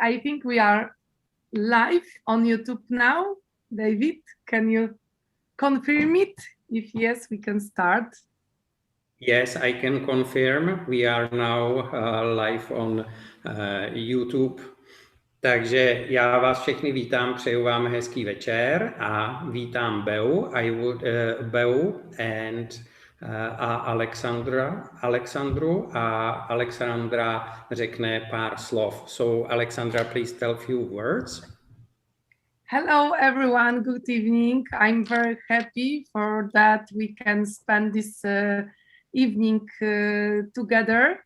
I think we are live on YouTube now. David, can you confirm it? If yes, we can start. Yes, I can confirm. We are now live on YouTube. Takže já vás všechny vítám, přeju vám hezký večer a vítám Beu a Alexandru a Alexandra řekne pár slov. So Alexandra, please tell a few words. Hello everyone, good evening. I'm very happy for that we can spend this evening together.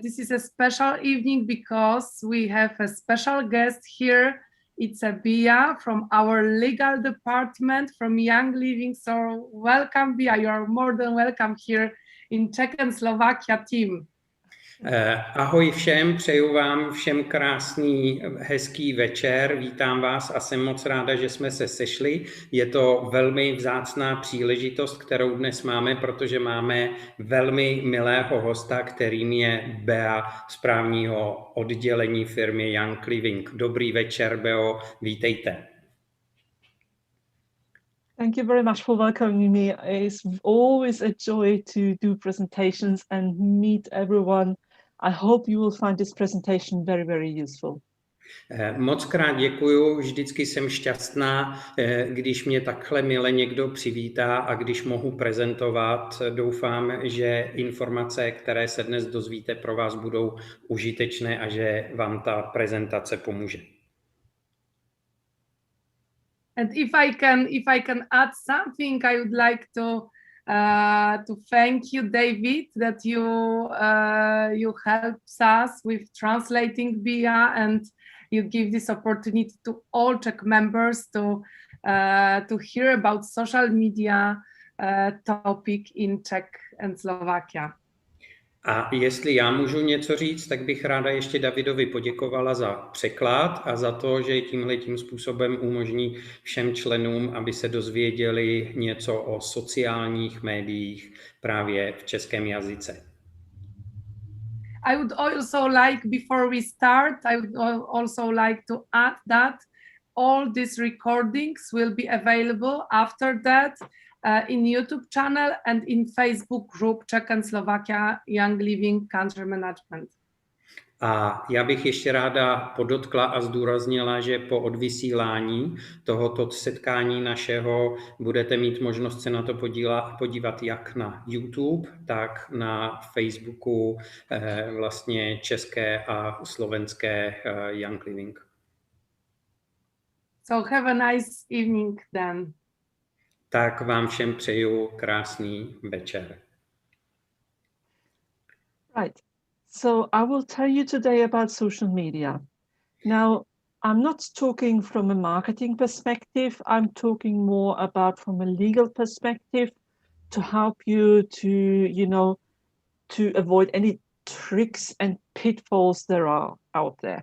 This is a special evening because we have a special guest here. It's a Bea from our legal department from Young Living. So welcome, Bea. You are more than welcome here in Czech and Slovakia team. Ahoj všem, přeju vám všem krásný, hezký večer, vítám vás a jsem moc ráda, že jsme se sešli. Je to velmi vzácná příležitost, kterou dnes máme, protože máme velmi milého hosta, kterým je Bea z právního oddělení firmy Young Living. Dobrý večer, Beo, vítejte. Thank you very much for welcoming me. It's always a joy to do presentations and meet everyone. I hope you will find this presentation very, very useful. Moc krát děkuju, vždycky jsem šťastná, když mě takhle mile někdo přivítá a když mohu prezentovat. Doufám, že informace, které se dnes dozvíte, pro vás budou užitečné a že vám ta prezentace pomůže. And if I can add something, I would like to thank you, David, that you helped us with translating Bea, and you give this opportunity to all Czech members to hear about social media topic in Czech and Slovakia. A jestli já můžu něco říct, tak bych ráda ještě Davidovi poděkovala za překlad a za to, že tímhletím způsobem umožní všem členům, aby se dozvěděli něco o sociálních médiích právě v českém jazyce. I would also like, before we start, I would also like to add that all these recordings will be available after that in YouTube channel and in Facebook group Czech and Slovakia Young Living Country Management. A já bych ještě ráda podotkla a zdůraznila, že po odvysílání tohoto setkání našeho budete mít možnost se na to podívat jak na YouTube, tak na Facebooku vlastně české a slovenské Young Living. So have a nice evening then. Tak vám všem přeju krásný večer. Right. So I will tell you today about social media. Now, I'm not talking from a marketing perspective. I'm talking more about from a legal perspective to help you to avoid any tricks and pitfalls there are out there.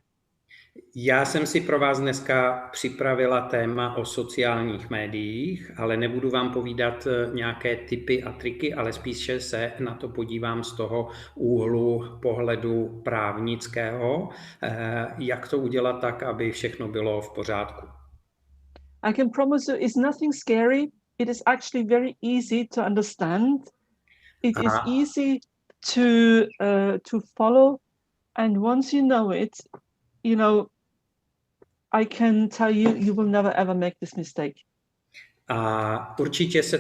Já jsem si pro vás dneska připravila téma o sociálních médiích, ale nebudu vám povídat nějaké tipy a triky, ale spíše se na to podívám z toho úhlu pohledu právnického, jak to udělat tak, aby všechno bylo v pořádku. I can promise you it's nothing scary. It is actually very easy to understand. It is easy to follow, and once you know it, I can tell you, you will never ever make this mistake. A určitě se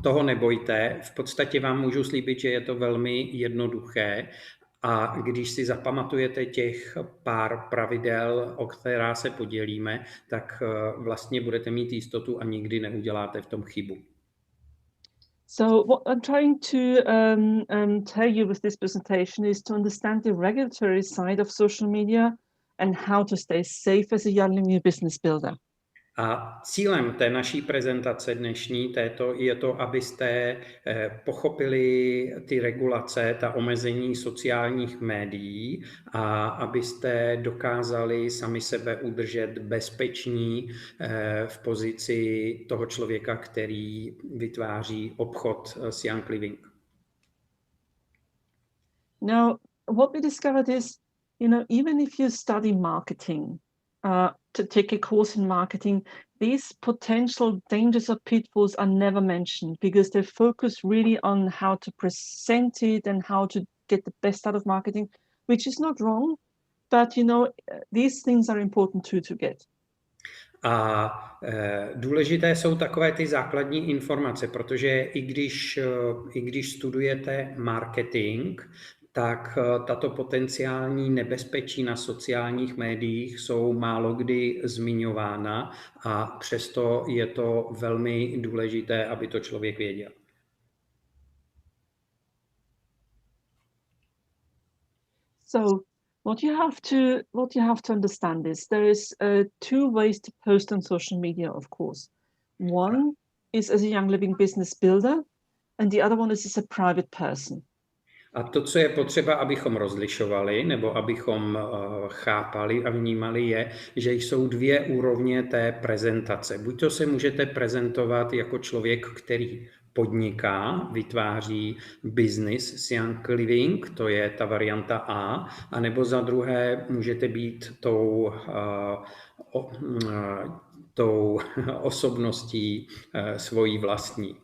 toho nebojte. V podstatě vám můžu slíbit, že je to velmi jednoduché. A když si zapamatujete těch pár pravidel, o která se podělíme, tak vlastně budete mít jistotu a nikdy neuděláte v tom chybu. So what I'm trying to tell you with this presentation is to understand the regulatory side of social media and how to stay safe as a young living business builder. A cílem té naší prezentace dnešní je to, abyste pochopili ty regulace, ta omezení sociálních médií a abyste dokázali sami sebe udržet bezpeční v pozici toho člověka, který vytváří obchod s Young Living. Now, what we discovered is you know, even if you study marketing, to take a course in marketing, these potential dangers or pitfalls are never mentioned because they focus really on how to present it and how to get the best out of marketing, which is not wrong, but you know, these things are important too to get. A důležité jsou takové ty základní informace, protože i když studujete marketing, tak tato potenciální nebezpečí na sociálních médiích jsou málo kdy zmiňována a přesto je to velmi důležité, aby to člověk věděl. So what you have to understand is there is two ways to post on social media, of course. One is as a young living business builder, and the other one is as a private person. A to, co je potřeba, abychom rozlišovali nebo abychom chápali a vnímali, je, že jsou dvě úrovně té prezentace. Buď to se můžete prezentovat jako člověk, který podniká, vytváří business s Young Living, to je ta varianta A, anebo za druhé můžete být tou osobností svojí vlastní.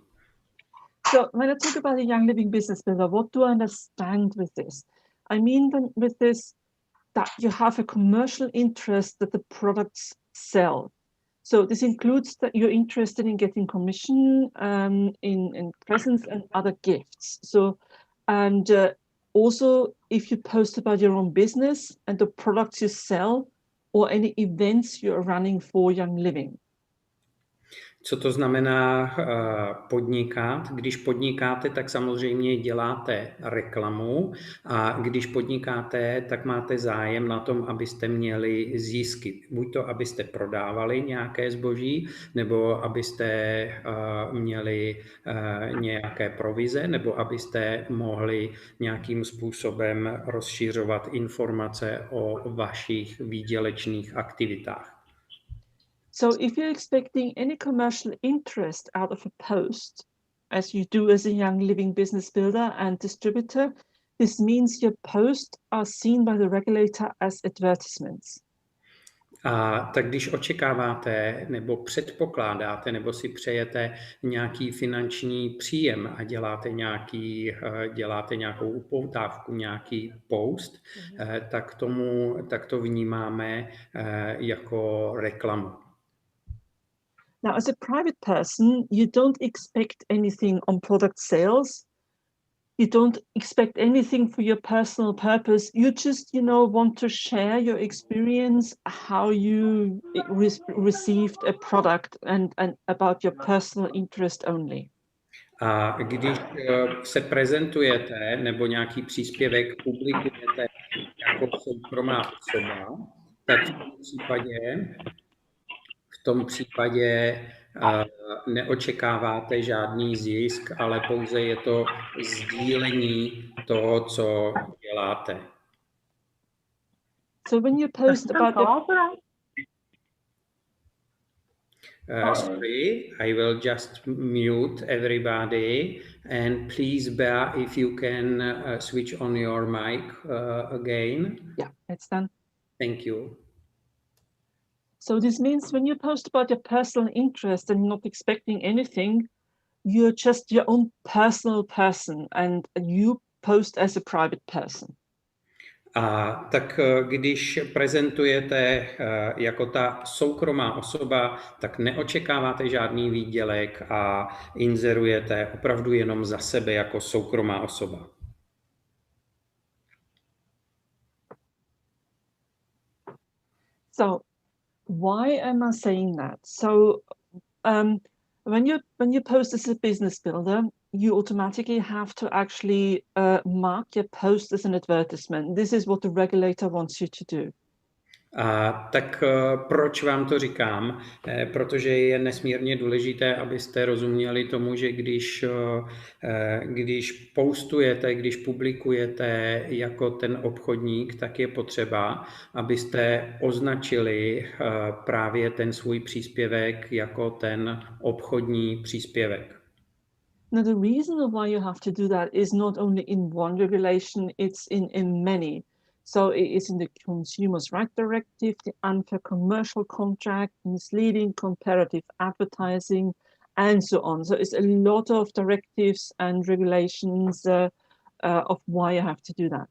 So when I talk about a young living business builder, what do I understand with this? I mean with this that you have a commercial interest that the products sell. So this includes that you're interested in getting commission, in presents and other gifts. So, and also if you post about your own business and the products you sell or any events you're running for Young Living. Co to znamená podnikat? Když podnikáte, tak samozřejmě děláte reklamu a když podnikáte, tak máte zájem na tom, abyste měli zisky. Buď to, abyste prodávali nějaké zboží, nebo abyste měli nějaké provize, nebo abyste mohli nějakým způsobem rozšiřovat informace o vašich výdělečných aktivitách. So if you're expecting any commercial interest out of a post, as you do as a young living business builder and distributor, this means your posts are seen by the regulator as advertisements. A tak když očekáváte nebo předpokládáte nebo si přejete nějaký finanční příjem a děláte nějakou upoutávku, nějaký post, tak to vnímáme jako reklamu. Now, as a private person, you don't expect anything on product sales. You don't expect anything for your personal purpose. You just, want to share your experience, how you received a product and about your personal interest only. A když se prezentujete nebo nějaký příspěvek publikujete jako soukromá osoba, tak v tom případě neočekáváte žádný zisk, ale pouze je to sdílení toho, co děláte. So when you post about sorry, I will just mute everybody and please bear if you can switch on your mic again. Yeah, it's done. Thank you. So this means when you post about your personal interest and not expecting anything, you're just your own personal person and you post as a private person. A tak když prezentujete jako ta soukromá osoba, tak neočekáváte žádný výdělek a inzerujete opravdu jenom za sebe jako soukromá osoba. So why am I saying that? So when you post as a business builder, you automatically have to actually mark your post as an advertisement. This is what the regulator wants you to do. Tak proč vám to říkám? Protože je nesmírně důležité, abyste rozuměli tomu, že když postujete, když publikujete jako ten obchodník, tak je potřeba, abyste označili právě ten svůj příspěvek jako ten obchodní příspěvek. Now, the reason why you have to do that is not only in one regulation, it's in many. So it is in the Consumers' Rights Directive, the Unfair Commercial Contract, misleading comparative advertising, and so on. So it's a lot of directives and regulations of why you have to do that.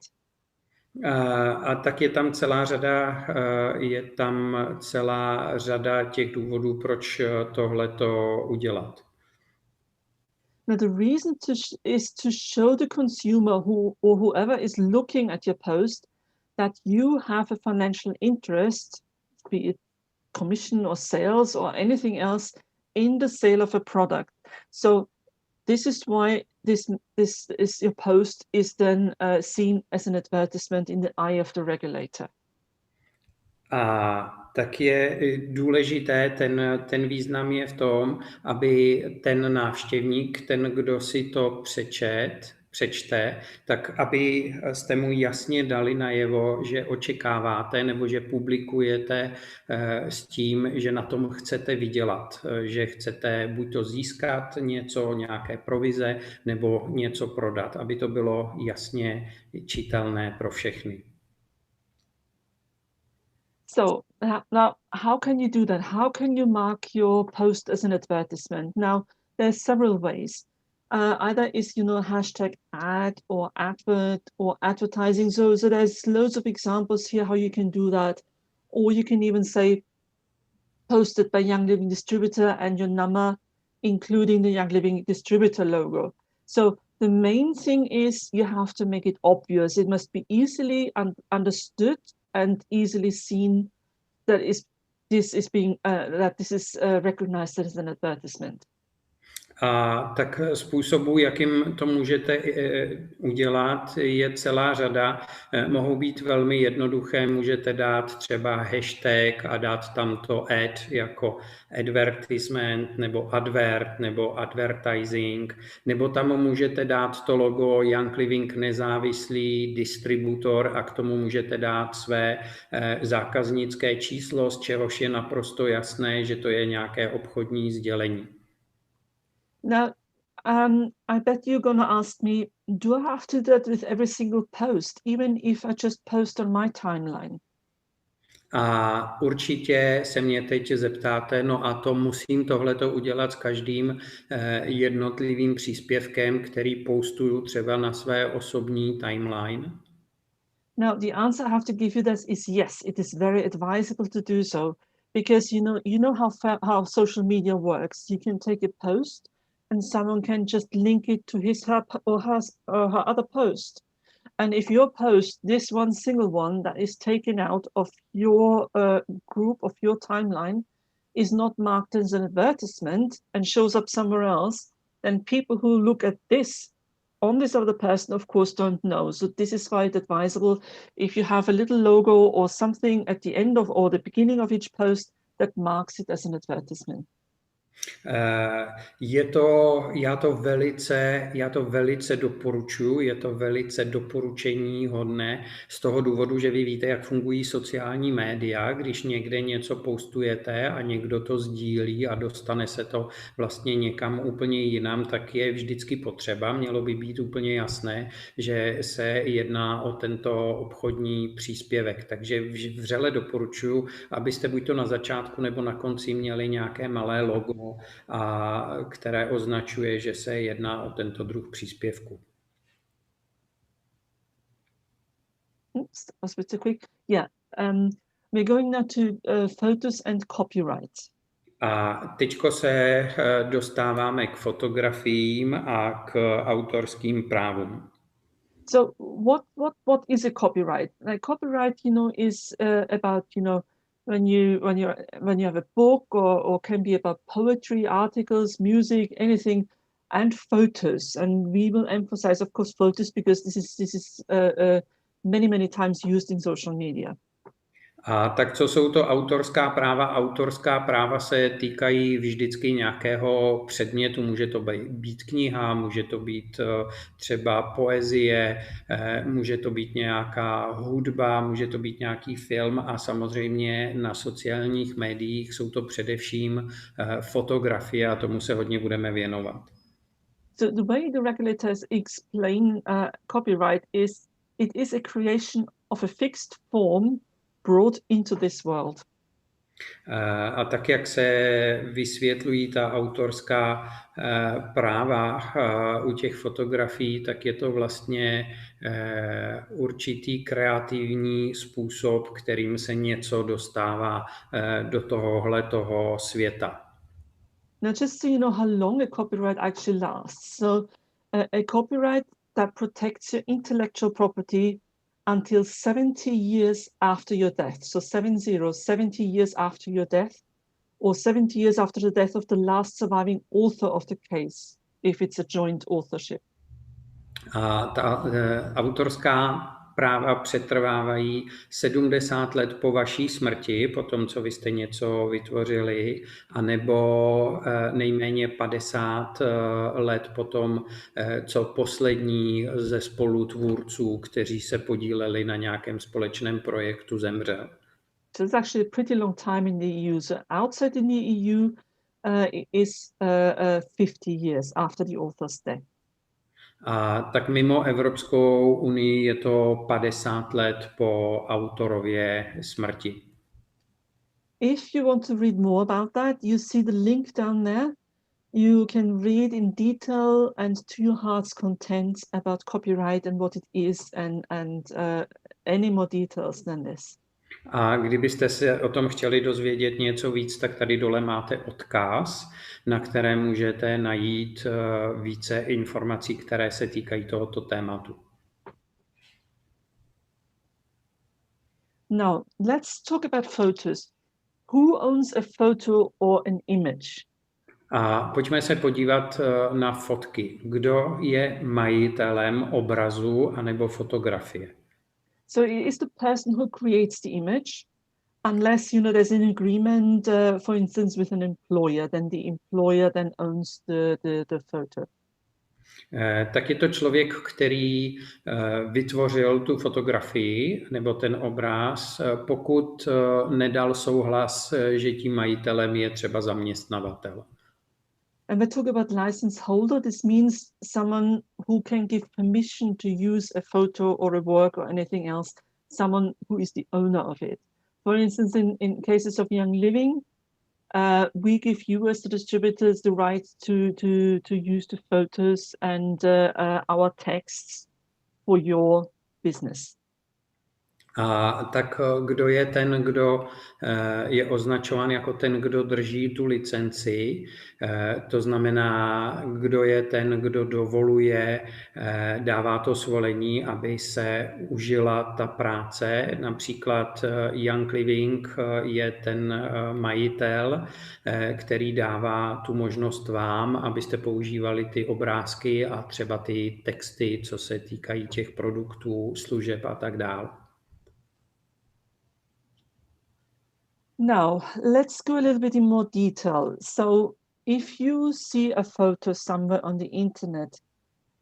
A tak je tam celá řada těch důvodů, proč tohleto udělat. Now, the reason is to show the consumer or whoever is looking at your post that you have a financial interest, be it commission or sales or anything else, in the sale of a product. So this is why this is your post is then seen as an advertisement in the eye of the regulator. A tak je důležité, ten význam je v tom, aby ten návštěvník, ten, kdo si to přečte, tak aby jste mu jasně dali najevo, že očekáváte nebo že publikujete s tím, že na tom chcete vydělat, že chcete buď to získat něco, nějaké provize, nebo něco prodat, aby to bylo jasně čitelné pro všechny. So now, how can you do that? How can you mark your post as an advertisement? Now, there's several ways. Either is, hashtag ad or advert or advertising. So there's loads of examples here how you can do that. Or you can even say posted by Young Living Distributor and your number, including the Young Living Distributor logo. So the main thing is you have to make it obvious. It must be easily understood and easily seen that this is recognized as an advertisement. A tak způsobů, jakým to můžete udělat, je celá řada. Mohou být velmi jednoduché, můžete dát třeba hashtag a dát tam to ad jako advertisement nebo advert nebo advertising, nebo tam můžete dát to logo Young Living nezávislý distributor a k tomu můžete dát své zákaznické číslo, z čehož je naprosto jasné, že to je nějaké obchodní sdělení. Now, I bet you're going to ask me, do I have to do that with every single post, even if I just post on my timeline? A určitě se mě teď zeptáte, no a to musím tohleto udělat s každým jednotlivým příspěvkem, který postuju třeba na své osobní timeline? Now, the answer I have to give you this is yes, it is very advisable to do so, because you know how social media works. You can take a post and someone can just link it to his or her other post. And if your post, this one single one that is taken out of your group, of your timeline, is not marked as an advertisement and shows up somewhere else, then people who look at this on this other person, of course, don't know. So this is why it's advisable if you have a little logo or something at the end of or the beginning of each post that marks it as an advertisement. Já to velice doporučuji, je to velice doporučení hodné z toho důvodu, že vy víte, jak fungují sociální média, když někde něco postujete a někdo to sdílí a dostane se to vlastně někam úplně jinam, tak je vždycky potřeba, mělo by být úplně jasné, že se jedná o tento obchodní příspěvek. Takže vřele doporučuji, abyste buď to na začátku nebo na konci měli nějaké malé logo, a které označuje, že se jedná o tento druh příspěvku. Oops, that was a bit too quick. Yeah, we're going now to photos and copyright. A teďko se dostáváme k fotografiím a k autorským právům. So what is a copyright? Like copyright, is about, when you have a book or can be about poetry, articles, music, anything, and photos. And we will emphasize, of course, photos because this is many times used in social media. A tak co jsou to autorská práva? Autorská práva se týkají vždycky nějakého předmětu. Může to být kniha, může to být třeba poezie, může to být nějaká hudba, může to být nějaký film a samozřejmě na sociálních médiích jsou to především fotografie a tomu se hodně budeme věnovat. So the way the regulators explain copyright is it is a creation of a fixed form brought into this world. A tak, jak se vysvětlují ta autorská práva u těch fotografií, tak je to vlastně určitý kreativní způsob, kterým se něco dostává do toho světa. Now, just so you know how long a copyright actually lasts. So a copyright that protects your intellectual property until 70 years after your death. So 70 years after your death, or 70 years after the death of the last surviving author of the case, if it's a joint authorship. A ta autorská práva přetrvávají 70 let po vaší smrti, po tom, co vy jste něco vytvořili, anebo nejméně 50 let po tom, co poslední ze spolutvůrců, kteří se podíleli na nějakém společném projektu, zemřel. So it's actually a pretty long time in the EU. So outside in the EU is 50 years after the author's death. A tak mimo Evropskou unii je to 50 let po autorově smrti. If you want to read more about that, you see the link down there. You can read in detail and to your heart's content about copyright and what it is and any more details than this. A kdybyste se o tom chtěli dozvědět něco víc, tak tady dole máte odkaz, na kterém můžete najít více informací, které se týkají tohoto tématu. Now, let's talk about photos. Who owns a photo or an image? A pojďme se podívat na fotky. Kdo je majitelem obrazu anebo fotografie? So it is the person who creates the image, unless there's an agreement, for instance, with an employer. Then the employer then owns the photo. Tak je to člověk, který vytvořil tu fotografii nebo ten obraz, pokud nedal souhlas, že tím majitelem je třeba zaměstnavatel. And we talk about license holder. This means someone who can give permission to use a photo or a work or anything else, someone who is the owner of it. For instance, in cases of Young Living, we give you as the distributors the right to use the photos and our texts for your business. A tak kdo je ten, kdo je označován jako ten, kdo drží tu licenci, to znamená, kdo je ten, kdo dovoluje, dává to svolení, aby se užila ta práce. Například Young Living je ten majitel, který dává tu možnost vám, abyste používali ty obrázky a třeba ty texty, co se týkají těch produktů, služeb a tak dále. Now, let's go a little bit in more detail. So if you see a photo somewhere on the internet,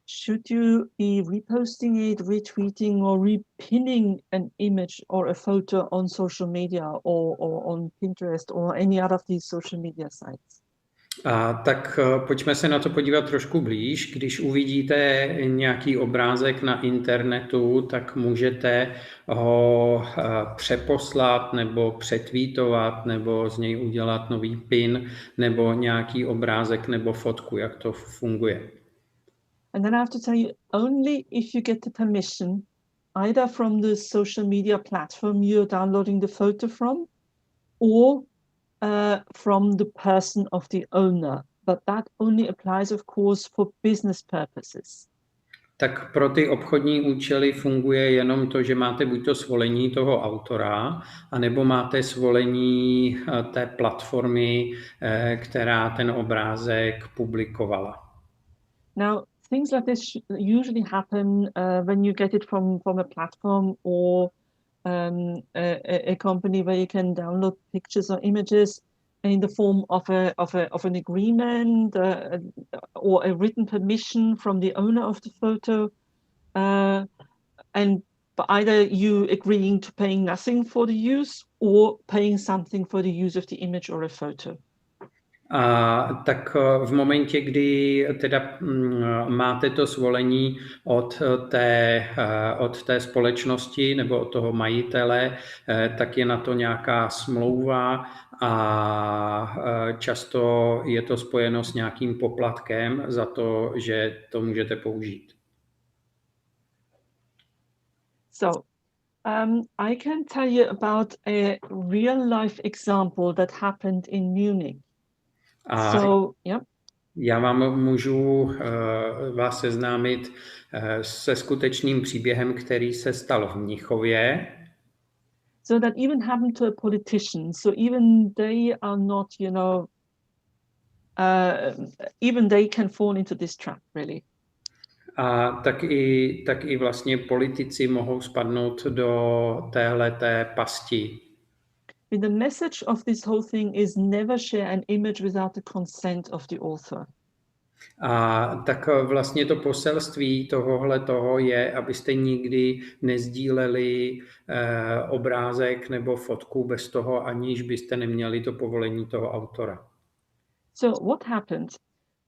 should you be reposting it, retweeting, or repinning an image or a photo on social media or on Pinterest or any other of these social media sites? Tak pojďme se na to podívat trošku blíž. Když uvidíte nějaký obrázek na internetu, tak můžete ho přeposlat nebo přetweetovat nebo z něj udělat nový pin nebo nějaký obrázek nebo fotku, jak to funguje. And then I have to tell you, only if you get the permission, either from the social media platform you're downloading the photo from, or from the person of the owner, but that only applies, of course, for business purposes. Tak pro ty obchodní účely funguje jenom to, že máte buď to svolení toho autora, anebo máte svolení té platformy, která ten obrázek publikovala. Now, things like this usually happen when you get it from a platform or a company where you can download pictures or images in the form of an agreement or a written permission from the owner of the photo, and either you agreeing to paying nothing for the use or paying something for the use of the image or a photo. A tak v momentě, kdy teda máte to svolení od té společnosti nebo od toho majitele, tak je na to nějaká smlouva a často je to spojeno s nějakým poplatkem za to, že to můžete použít. So I can tell you about a real life example that happened in Munich. Já vám můžu vás seznámit se skutečným příběhem, který se stal v Mnichově. So that even happened to a politician. So even they are not, even they can fall into this trap, really. A tak i vlastně politici mohou spadnout do téhleté pasti. The message of this whole thing is never share an image without the consent of the author. A tak vlastně to poselství toho je, abyste nikdy nezdíleli obrázek nebo fotku bez toho, aniž byste neměli to povolení toho autora. So what happened?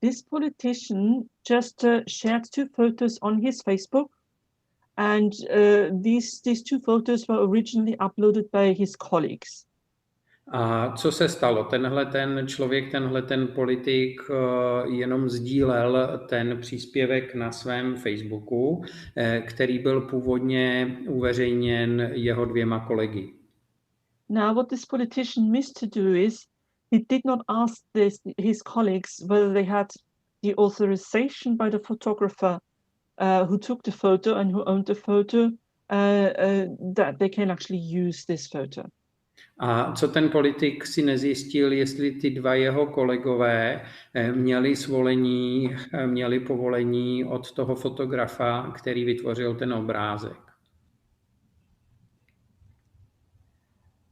This politician just shared 2 photos on his Facebook, and these 2 photos were originally uploaded by his colleagues. A co se stalo? Tenhle ten politik jenom sdílel ten příspěvek na svém Facebooku, který byl původně uveřejněn jeho 2 kolegy. Now what this politician missed to do is he did not ask his colleagues whether they had the authorization by the photographer who took the photo and who owned the photo that they can actually use this photo. A co ten politik si nezjistil, jestli ty 2 jeho kolegové měli povolení od toho fotografa, který vytvořil ten obrázek.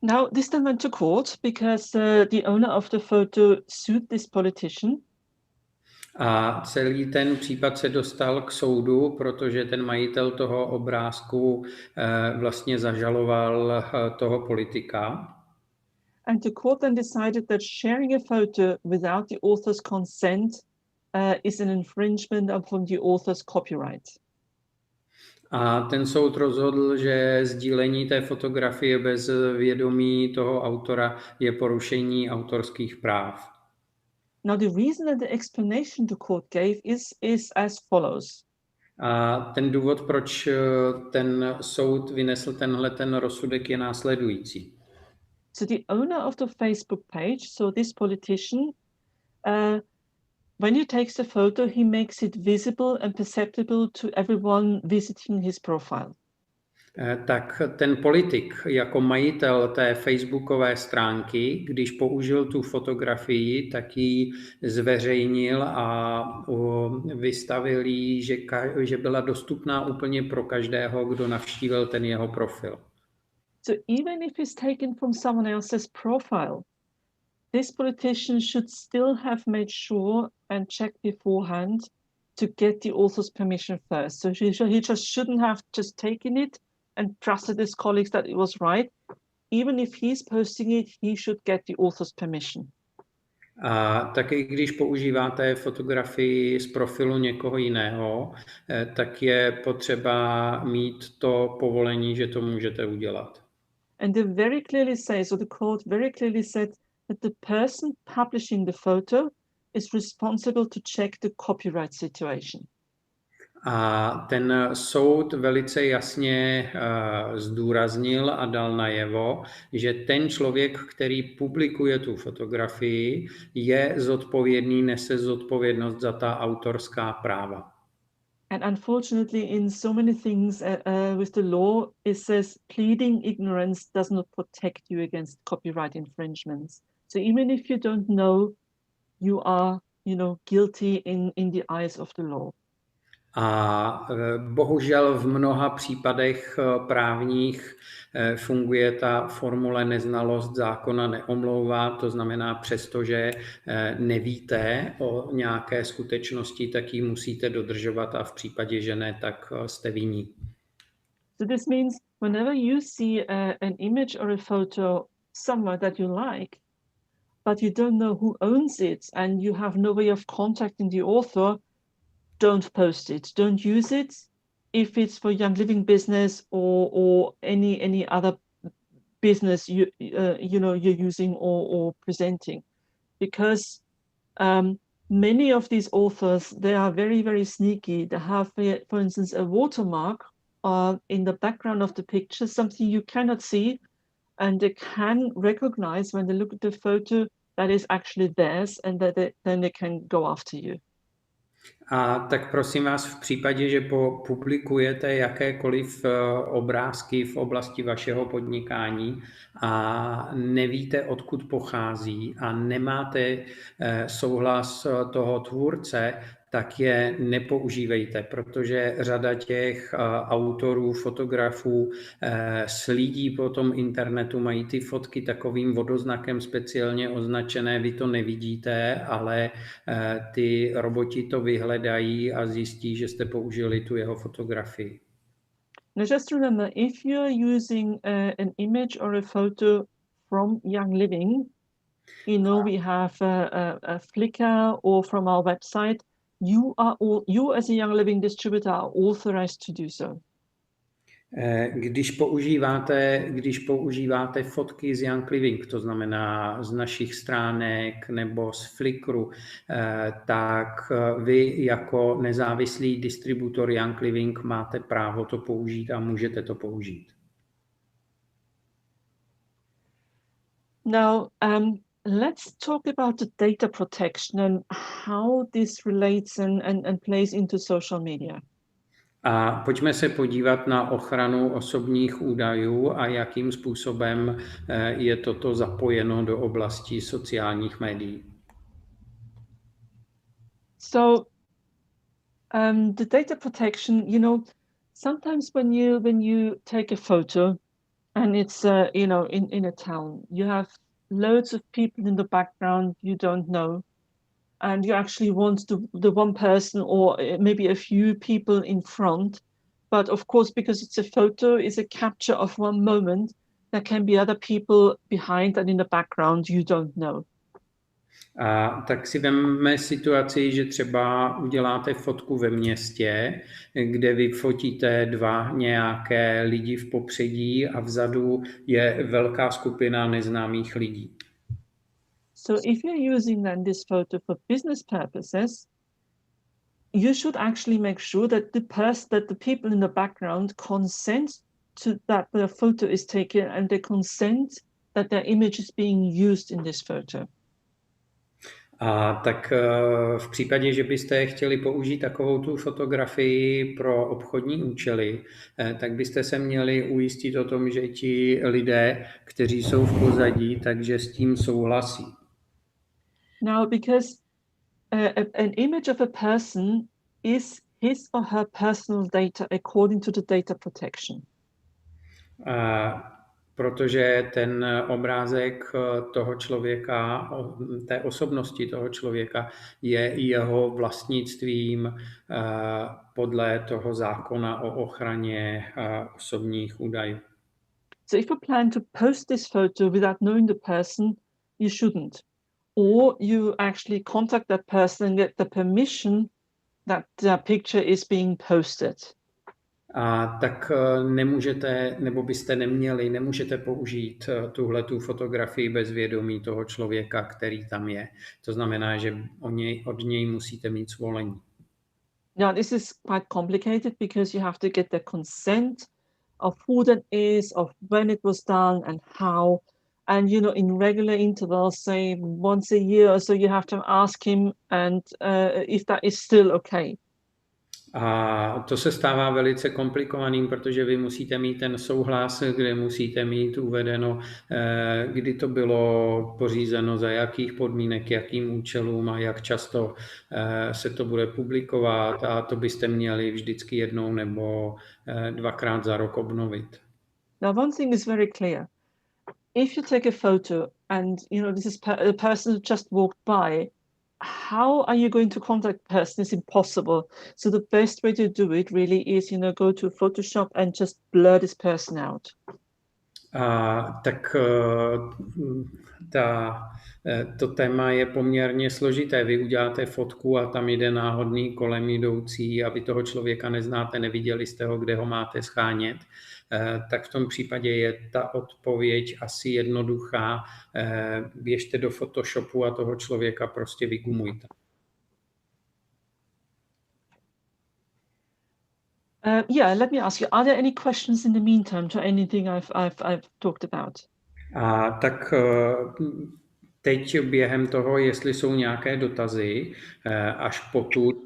Now this then went to court because the owner of the photo sued this politician. A celý ten případ se dostal k soudu, protože ten majitel toho obrázku vlastně zažaloval toho politika. And the court then decided that sharing a photo without the author's consent is an infringement upon the author's copyright. A ten soud rozhodl, že sdílení té fotografie bez vědomí toho autora je porušení autorských práv. Now the reason and the explanation the court gave is as follows. A ten důvod, proč ten soud vynesl ten rozsudek, je následující. So the owner of the Facebook page, so this politician, when he takes the photo, he makes it visible and perceptible to everyone visiting his profile. Tak ten politik jako majitel té facebookové stránky, když použil tu fotografii, tak ji zveřejnil a vystavil ji, že byla dostupná úplně pro každého, kdo navštívil ten jeho profil. So even if it's taken from someone else's profile, this politician should still have made sure and checked beforehand to get the author's permission first. So he just shouldn't have just taken it and trusted his colleagues that it was right. Even if he's posting it, he should get the author's permission. A taky když používáte fotografii z profilu někoho jiného, tak je potřeba mít to povolení, že to můžete udělat. And they very clearly say, so the court very clearly said that the person publishing the photo is responsible to check the copyright situation. A ten soud velice jasně zdůraznil a dal najevo, že ten člověk, který publikuje tu fotografii, je zodpovědný, nese zodpovědnost za ta autorská práva. And unfortunately, in so many things with the law, it says pleading ignorance does not protect you against copyright infringements. So even if you don't know, you are, guilty in the eyes of the law. A bohužel v mnoha případech právních funguje ta formule neznalost zákona neomlouvá, to znamená, přestože nevíte o nějaké skutečnosti, tak ji musíte dodržovat a v případě, že ne, tak jste vinní. So this means whenever you see an image or a photo somewhere that you like, but you don't know who owns it and you have no way of contacting the author, don't post it. Don't use it if it's for Young Living business or any other business you're using or presenting, because many of these authors, they are very, very sneaky. They have, for instance, a watermark in the background of the picture, something you cannot see, and they can recognize when they look at the photo that is actually theirs, and then they can go after you. A tak prosím vás, v případě, že publikujete jakékoliv obrázky v oblasti vašeho podnikání a nevíte, odkud pochází a nemáte souhlas toho tvůrce, tak je nepoužívejte, protože řada těch autorů, fotografů slídí po tom internetu, mají ty fotky takovým vodoznakem speciálně označené, vy to nevidíte, ale ty roboti to vyhledají a zjistí, že jste použili tu jeho fotografii. Now just remember, if you're using an image or a photo from Young Living, we have a Flickr or from our website, you as a Young Living distributor are authorized to do so. Když používáte fotky z Young Living, to znamená z našich stránek nebo z Flickru, tak vy jako nezávislý distributor Young Living máte právo to použít a můžete to použít. Now, let's talk about the data protection and how this relates and plays into social media. A pojďme se podívat na ochranu osobních údajů a jakým způsobem je toto zapojeno do oblasti sociálních médií. So, the data protection, sometimes when you take a photo and it's in a town, you have loads of people in the background you don't know, and you actually want the one person or maybe a few people in front. But of course, because it's a photo, it's a capture of one moment, there can be other people behind and in the background you don't know. A tak si vemme situaci, že třeba uděláte fotku ve městě, kde vy fotíte dva nějaké lidi v popředí a vzadu je velká skupina neznámých lidí. So if you're using then this photo for business purposes, you should actually make sure that the people in the background consent to that the photo is taken and they consent that their image is being used in this photo. A tak v případě, že byste chtěli použít takovou tu fotografii pro obchodní účely, tak byste se měli ujistit o tom, že ti lidé, kteří jsou v pozadí, takže s tím souhlasí. Now, because an image of a person is his or her personal data according to the data protection. Protože ten obrázek toho člověka, té osobnosti toho člověka je jeho vlastnictvím podle toho zákona o ochraně osobních údajů. So if you plan to post this photo without knowing the person, you shouldn't. Or you actually contact that person and get the permission that the picture is being posted. A tak nemůžete, nebo byste nemůžete použít tuhletu fotografii bez vědomí toho člověka, který tam je. To znamená, že od něj musíte mít svolení. Now, this is quite complicated because you have to get the consent of who that is, of when it was done and how. And, in regular intervals, say once a year or so, you have to ask him and if that is still okay. A to se stává velice komplikovaným, protože vy musíte mít ten souhlas, kde musíte mít uvedeno, kdy to bylo pořízeno, za jakých podmínek, jakým účelům a jak často se to bude publikovat, a to byste měli vždycky jednou nebo dvakrát za rok obnovit. Now, one thing is very clear. If you take a photo and, this is a person who just walked by, how are you going to contact the person? It's impossible. So the best way to do it really is, go to Photoshop and just blur this person out. Tak to téma je poměrně složité. Vy uděláte fotku a tam jde náhodný kolem jdoucí a vy toho člověka neznáte, neviděli jste ho, kde ho máte schánět. Tak v tom případě je ta odpověď asi jednoduchá. Běžte do Photoshopu a toho člověka prostě vygumujte. Yeah, let me ask you, are there any questions in the meantime to anything I've talked about? Tak teď během toho, jestli jsou nějaké dotazy, až potud,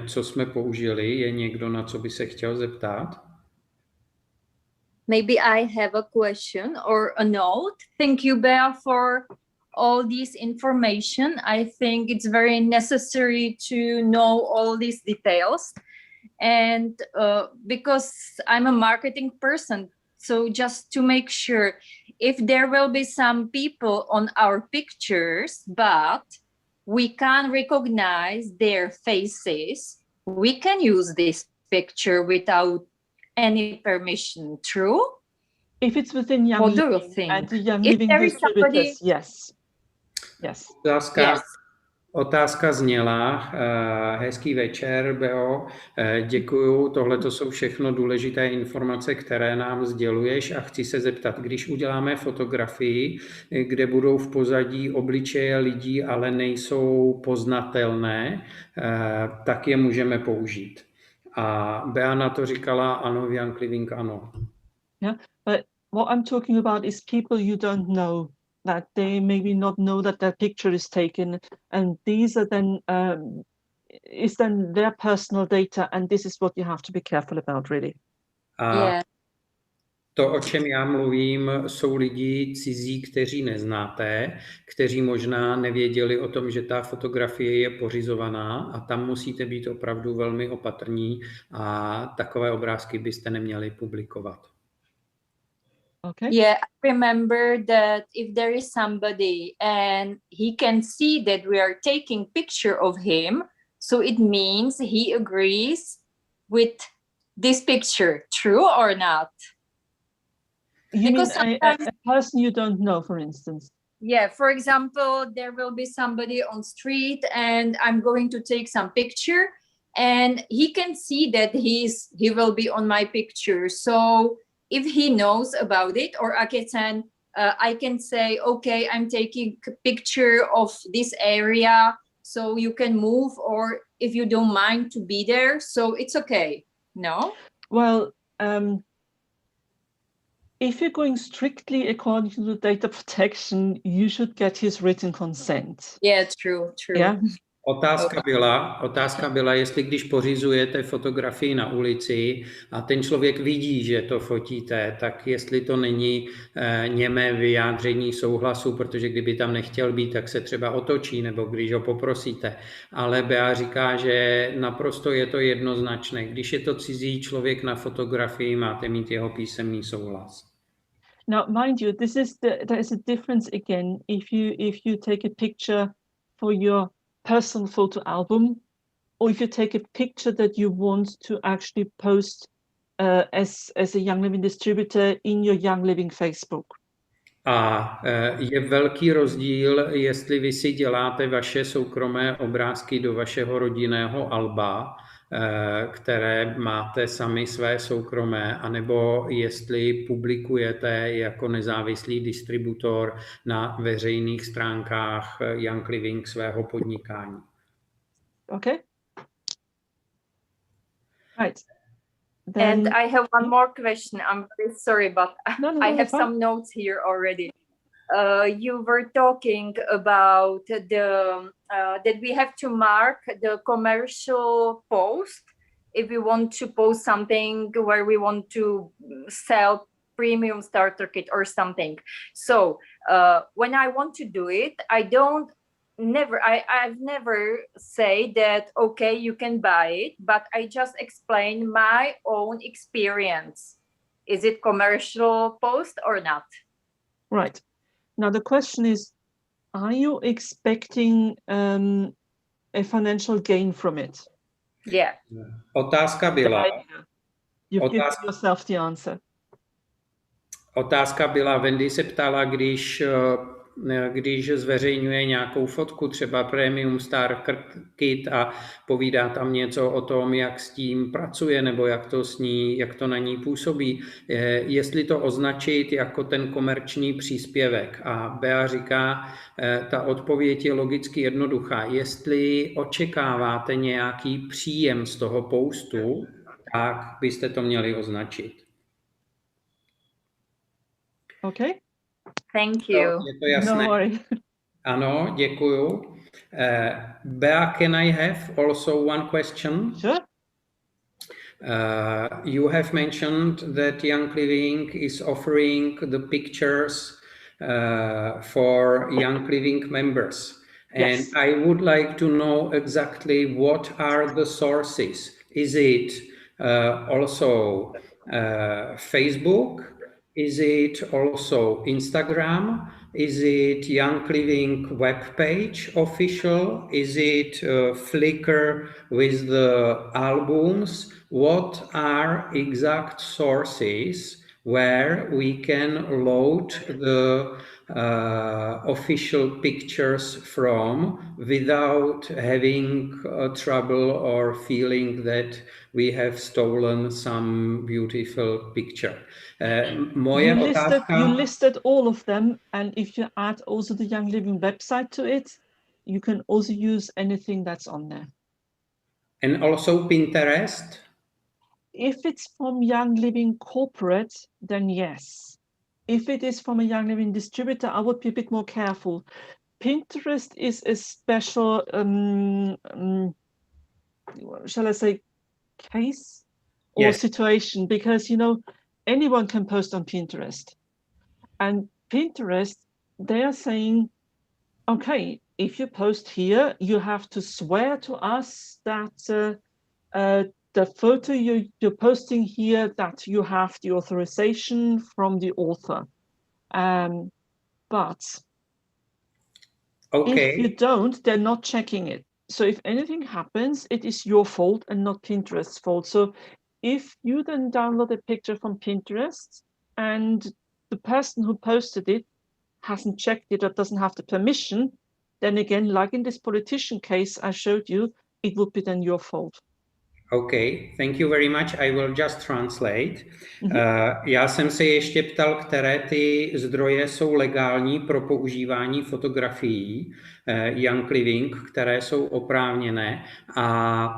co jsme použili, je někdo, na co by se chtěl zeptat? Maybe I have a question or a note. Thank you, Bea, for all this information. I think it's very necessary to know all these details. And because I'm a marketing person, so just to make sure, if there will be some people on our pictures, but we can't recognize their faces, we can use this picture without any permission, true? If it's within Young What do you Living think? and the Young If Living there is somebody- distributors, yes. Yes. Yes. Otázka zněla, hezký večer, Beo, děkuju, tohle to jsou všechno důležité informace, které nám sděluješ a chci se zeptat, když uděláme fotografii, kde budou v pozadí obličeje lidí, ale nejsou poznatelné, tak je můžeme použít. A Bea na to říkala, ano, v Young Living ano. Yeah, but what I'm talking about is people you don't know, that they maybe not know that their picture is taken, and these are then is then their personal data, and this is what you have to be careful about, really. Yeah. To, o čem já mluvím, jsou lidi cizí, kteří neznáte, kteří možná nevěděli o tom, že ta fotografie je pořizovaná a tam musíte být opravdu velmi opatrní a takové obrázky byste neměli publikovat. Okay. Yeah, I remember that if there is somebody and he can see that we are taking picture of him, so it means he agrees with this picture, true or not? You Because mean a person you don't know, for instance? Yeah, for example, there will be somebody on street and I'm going to take some picture and he can see that he will be on my picture. So if he knows about it, or I can say, okay, I'm taking a picture of this area, so you can move, or if you don't mind to be there, so it's okay. No? Well, if you're going strictly according to the data protection, you should get his written consent. Yeah, true. Yeah. Otázka byla, jestli když pořizujete fotografii na ulici a ten člověk vidí, že to fotíte, tak jestli to není němé vyjádření souhlasu, protože kdyby tam nechtěl být, tak se třeba otočí, nebo když ho poprosíte. Ale Bea říká, že naprosto je to jednoznačné. Když je to cizí člověk na fotografii, máte mít jeho písemný souhlas. Now, mind you, there is a difference again if you take a picture for your personal photo album, or if you take a picture that you want to actually post as a Young Living distributor in your Young Living Facebook. A je velký rozdíl, jestli vy si děláte vaše soukromé obrázky do vašeho rodinného alba, které máte sami své soukromé, anebo jestli publikujete jako nezávislý distributor na veřejných stránkách Young Living svého podnikání. Okay. Right. And I have one more question. I'm very sorry, but No, I have some notes here already. You were talking about that we have to mark the commercial post if we want to post something where we want to sell premium starter kit or something. So when I want to do it, I've never say that, okay, you can buy it, but I just explain my own experience. Is it commercial post or not? Right. Now the question is, are you expecting a financial gain from it? Yeah. Otázka byla, You've given yourself the answer. Otázka byla, Wendy se ptala, když zveřejňuje nějakou fotku, třeba Premium Star Kit a povídá tam něco o tom, jak s tím pracuje nebo jak to na ní působí, jestli to označit jako ten komerční příspěvek. A Bea říká, ta odpověď je logicky jednoduchá. Jestli očekáváte nějaký příjem z toho postu, tak byste to měli označit. Okay. Thank you. Je to jasné? No worry. Ano, děkuju. Bea, can I have also one question? Sure. You have mentioned that Young Living is offering the pictures for Young Living members. And Yes. I would like to know exactly what are the sources. Is it also Facebook? Is it also Instagram? Is it Young Living webpage official? Is it Flickr with the albums? What are exact sources where we can load the official pictures from without having trouble or feeling that we have stolen some beautiful picture? You listed all of them, and if you add also the Young Living website to it, you can also use anything that's on there. And also Pinterest? If it's from Young Living corporate, then yes. If it is from a Young Living distributor, I would be a bit more careful. Pinterest is a special, shall I say, case or Yes. situation, because, you know, anyone can post on Pinterest. And Pinterest, they are saying, okay, if you post here, you have to swear to us that the photo you're posting here, that you have the authorization from the author. But Okay. if you don't, they're not checking it. So if anything happens, it is your fault and not Pinterest's fault. So if you then download a picture from Pinterest and the person who posted it hasn't checked it or doesn't have the permission, then again, like in this politician case I showed you, it would be then your fault. Okay, thank you very much. I will just translate. Já jsem se ještě ptal, které ty zdroje jsou legální pro používání fotografií Young Living, které jsou oprávněné. A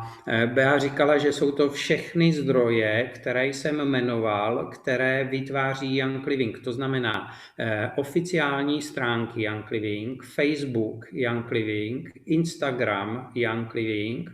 Bea říkala, že jsou to všechny zdroje, které jsem jmenoval, které vytváří Young Living. To znamená oficiální stránky Young Living, Facebook Young Living, Instagram Young Living,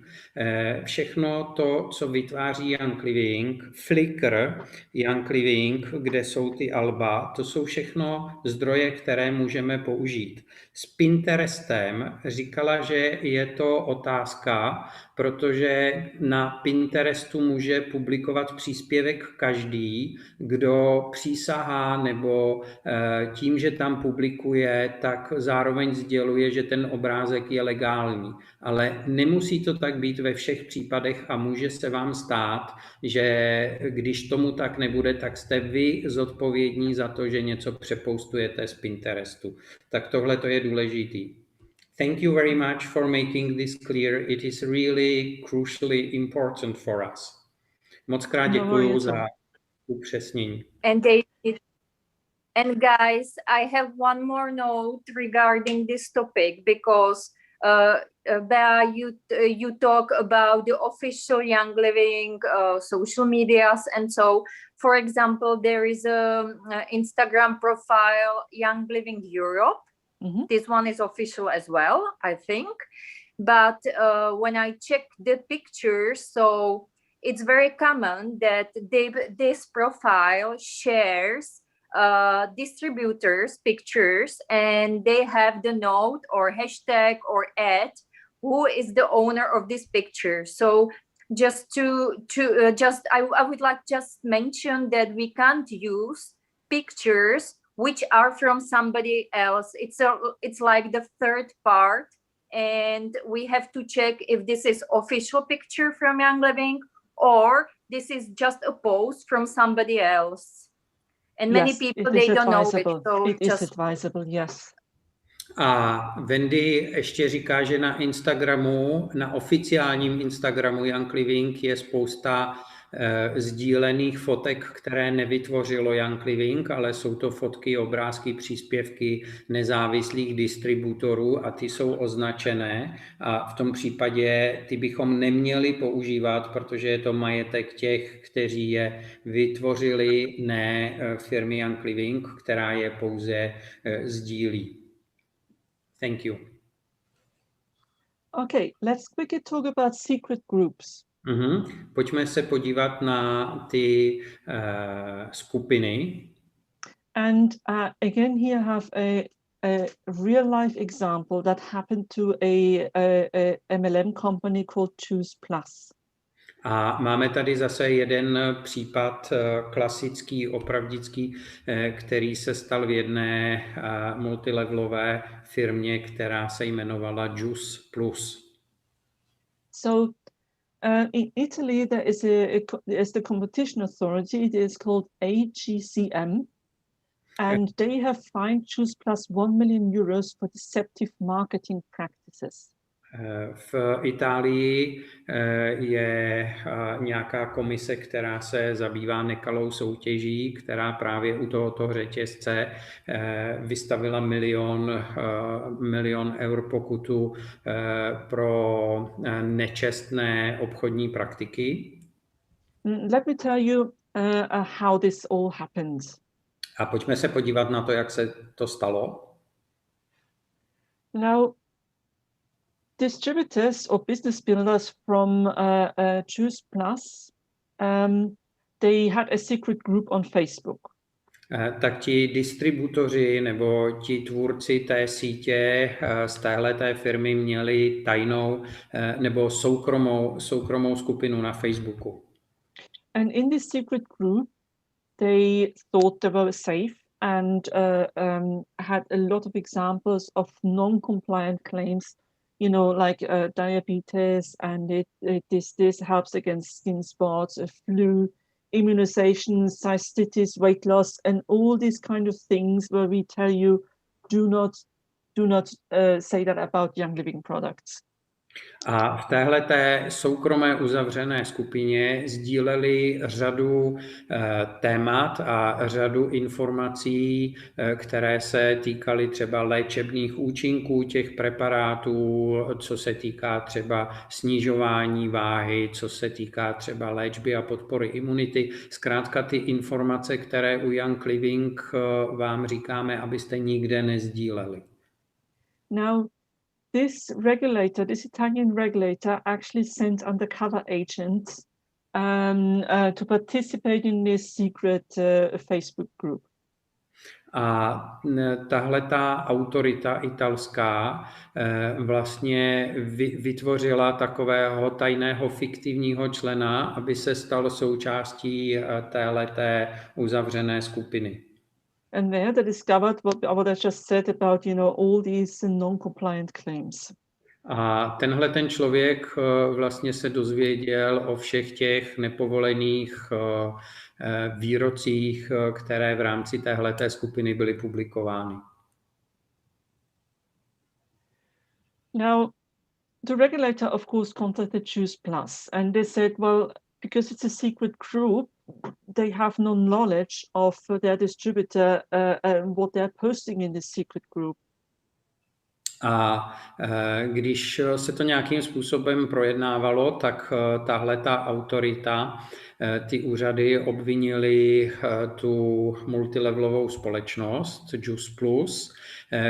všechno to, co vytváří Young Living, Flickr Young Living, kde jsou ty alba, to jsou všechno zdroje, které můžeme použít. S Pinterestem říkala, že je to otázka, protože na Pinterestu může publikovat příspěvek každý, kdo přísahá nebo tím, že tam publikuje, tak zároveň sděluje, že ten obrázek je legální. Ale nemusí to tak být ve všech případech a může se vám stát, že když tomu tak nebude, tak jste vy zodpovědní za to, že něco přepostujete z Pinterestu. Tak tohle to je důležitý. Thank you very much for making this clear. It is really crucially important for us. Moc krát děkuju za upřesnění. And guys, I have one more note regarding this topic, because Bea, you talk about the official Young Living social medias, and so, for example, there is a Instagram profile Young Living Europe. This one is official as well, I think. But when I check the pictures, so it's very common that this profile shares distributors' pictures, and they have the note or hashtag or ad who is the owner of this picture. So I would like just mention that we can't use pictures which are from somebody else. It's like the third part, and we have to check if this is official picture from Young Living or this is just a post from somebody else. And many Yes, people, it is they don't know it. advisable. So It is just advisable, yes. A Wendy ještě říká, že na Instagramu, na oficiálním Instagramu Young Living je spousta sdílených fotek, které nevytvořilo Young Living, ale jsou to fotky, obrázky, příspěvky nezávislých distributorů a ty jsou označené a v tom případě ty bychom neměli používat, protože je to majetek těch, kteří je vytvořili, ne firmy Young Living, která je pouze sdílí. Thank you. Okay, let's quickly talk about secret groups. Pojďme se podívat na ty skupiny. And again, here I have a real life example that happened to a MLM company called Choose Plus. A máme tady zase jeden případ klasický, opravdický, který se stal v jedné multilevelové firmě, která se jmenovala Juice Plus. So in Italy, there is the competition authority. It is called AGCM, and they have fined Choose Plus 1 million euros for deceptive marketing practices. V Itálii je nějaká komise, která se zabývá nekalou soutěží, která právě u tohoto řetězce vystavila milion eur pokutu pro nečestné obchodní praktiky. Let me tell you how this all happened. A pojďme se podívat na to, jak se to stalo. Now, distributors or business builders from Choose Plus, they had a secret group on Facebook. Tak ti distributoři nebo ti tvůrci té sítě z téhleté firmy měli tajnou nebo soukromou skupinu na Facebooku. And in this secret group, they thought they were safe and had a lot of examples of non-compliant claims, you know, like diabetes, and this helps against skin spots, flu, immunization, cystitis, weight loss, and all these kind of things where we tell you do not say that about Young Living products. A v téhleté soukromé uzavřené skupině sdíleli řadu témat a řadu informací, které se týkaly třeba léčebných účinků těch preparátů, co se týká třeba snižování váhy, co se týká třeba léčby a podpory imunity. Zkrátka ty informace, které u Young Living vám říkáme, abyste nikde nesdíleli. Now, this Italian regulator actually sent undercover agents to participate in this secret Facebook group. A tahleta autorita italská vlastně vytvořila takového tajného fiktivního člena, aby se stal součástí téhleté uzavřené skupiny. And there they discovered what I just said about, you know, all these non-compliant claims. A tenhle ten člověk vlastně se dozvěděl o všech těch nepovolených výrocích, které v rámci téhleté skupiny byly publikovány. Now, the regulator, of course, contacted Choose Plus, and they said, well, because it's a secret group, they have no knowledge of their distributor and what they're posting in this secret group. A když se to nějakým způsobem projednávalo, tak tahleta autorita, ty úřady obvinili tu multilevelovou společnost Juice Plus,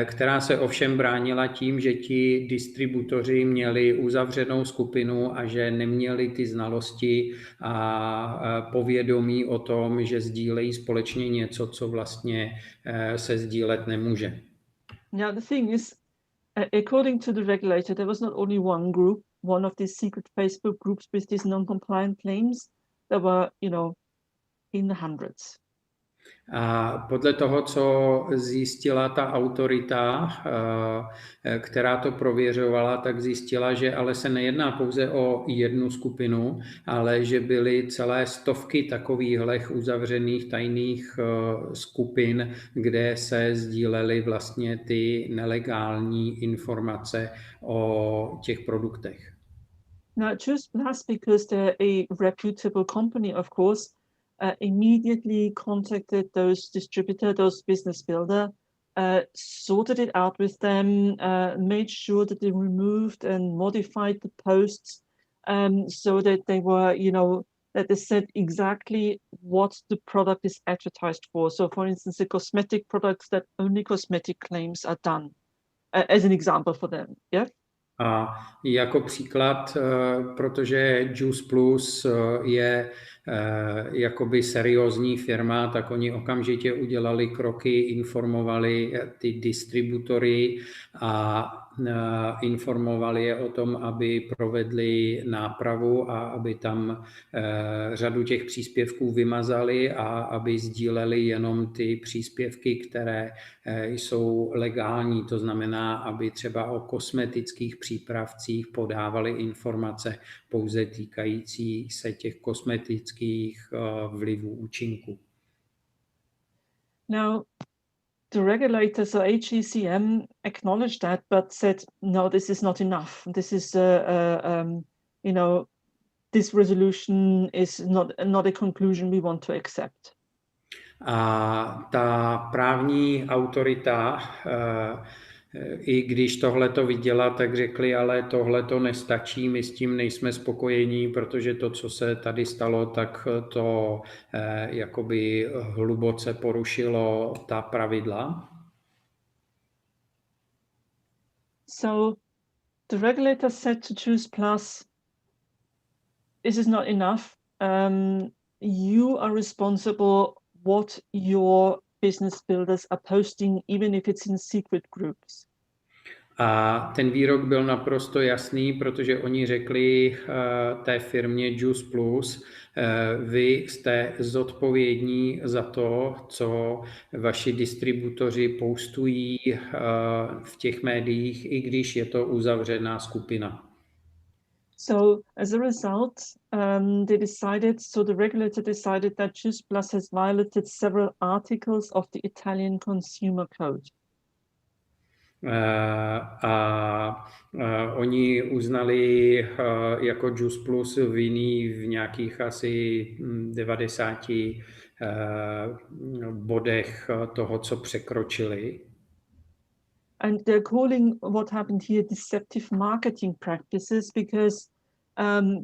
která se ovšem bránila tím, že ti distributoři měli uzavřenou skupinu a že neměli ty znalosti a povědomí o tom, že sdílejí společně něco, co vlastně se sdílet nemůže. Now the thing is, according to the regulator, there was not only one group, one of these secret Facebook groups with these non-compliant claims. There were, you know, in the hundreds. A podle toho, co zjistila ta autorita, která to prověřovala, tak zjistila, že ale se nejedná pouze o jednu skupinu, ale že byly celé stovky takových uzavřených tajných skupin, kde se sdílely vlastně ty nelegální informace o těch produktech. Now, just that's because they're a reputable company, of course, immediately contacted those distributor, those business builder, sorted it out with them, made sure that they removed and modified the posts so that they were, that they said exactly what the product is advertised for. So, for instance, the cosmetic products, that only cosmetic claims are done, as an example for them, yeah? A jako příklad, protože Juice Plus je jakoby seriózní firma, tak oni okamžitě udělali kroky, informovali ty distributory a informovali je o tom, aby provedli nápravu a aby tam řadu těch příspěvků vymazali a aby sdíleli jenom ty příspěvky, které jsou legální. To znamená, aby třeba o kosmetických přípravcích podávali informace pouze týkající se těch kosmetických vlivů účinků. Now, the regulators, so HECM, acknowledged that, but said, no, this is not enough. This is, this resolution is not a conclusion we want to accept. A ta právní autorita, i když tohleto viděla, tak řekli, ale tohleto nestačí, my s tím nejsme spokojení, protože to, co se tady stalo, tak to jakoby hluboce porušilo ta pravidla. So the regulator said to Choose Plus, this is not enough. You are responsible what your business builders are posting, even if it's in secret groups. A ten výrok byl naprosto jasný, protože oni řekli té firmě Juice Plus, vy jste zodpovědní za to, co vaši distributoři postují v těch médiích, i když je to uzavřená skupina. So as a result, the regulator decided that Juice Plus has violated several articles of the Italian Consumer Code. Oni uznali jako Juice Plus vinný v nějakých asi 90 bodech toho, co překročili. And they're calling what happened here deceptive marketing practices because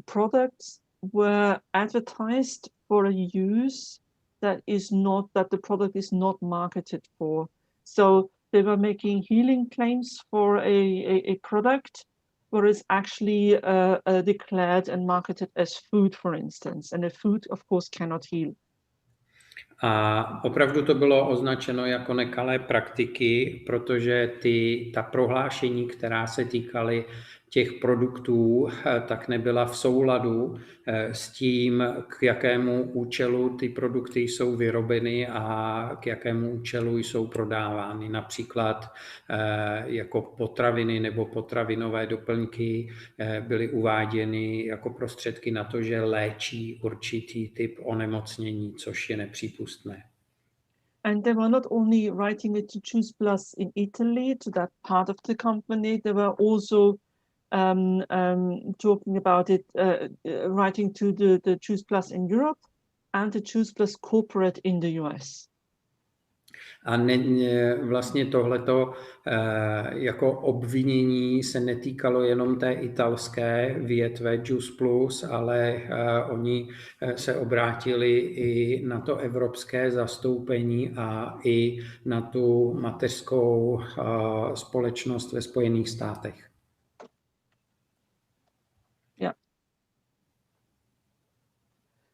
products were advertised for a use that the product is not marketed for. So they were making healing claims for a product, whereas actually declared and marketed as food, for instance. And a food, of course, cannot heal. A opravdu to bylo označeno jako nekalé praktiky, protože ta prohlášení, která se týkaly těch produktů, tak nebyla v souladu s tím, k jakému účelu ty produkty jsou vyrobeny a k jakému účelu jsou prodávány. Například jako potraviny nebo potravinové doplňky byly uváděny jako prostředky na to, že léčí určitý typ onemocnění, což je nepřípustné. And they were not only writing it to Choose Plus in Italy, to that part of the company, they were also talking about it, writing to the Choose Plus in Europe and the Choose Plus corporate in the US. A vlastně tohleto jako obvinění se netýkalo jenom té italské větve Juice Plus, ale oni se obrátili i na to evropské zastoupení a i na tu mateřskou společnost ve Spojených státech. Yeah.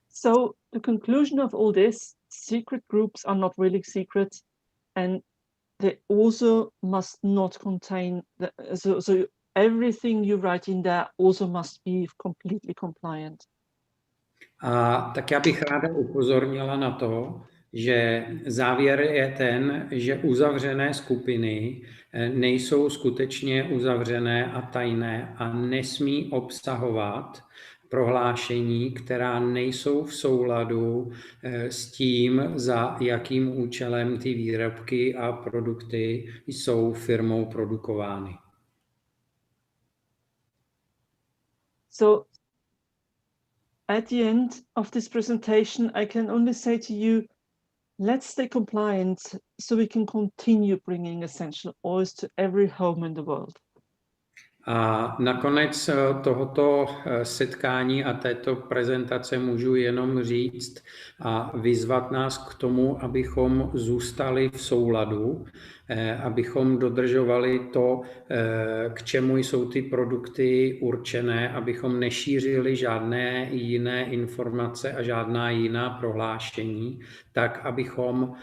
So the conclusion of all this, secret groups are not really secret. And they also must not contain, so everything you write in there also must be completely compliant. A tak já bych ráda upozornila na to, že závěr je ten, že uzavřené skupiny nejsou skutečně uzavřené a tajné a nesmí obsahovat prohlášení, která nejsou v souladu s tím, za jakým účelem ty výrobky a produkty jsou firmou produkovány. So at the end of this presentation, I can only say to you, let's stay compliant so we can continue bringing essential oils to every home in the world. A nakonec tohoto setkání a této prezentace můžu jenom říct a vyzvat nás k tomu, abychom zůstali v souladu, abychom dodržovali to, k čemu jsou ty produkty určené, abychom nešířili žádné jiné informace a žádná jiná prohlášení, tak abychom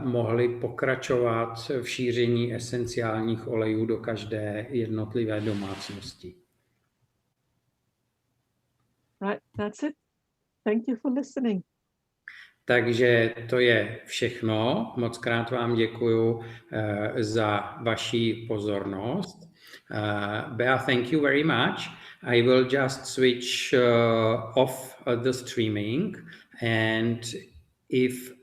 mohli pokračovat v šíření esenciálních olejů do každé jednotlivé domácnosti. Right, that's it. Thank you for listening. Takže to je všechno. Moc krát vám děkuju za vaši pozornost. Bea, thank you very much. I will just switch off the streaming, and if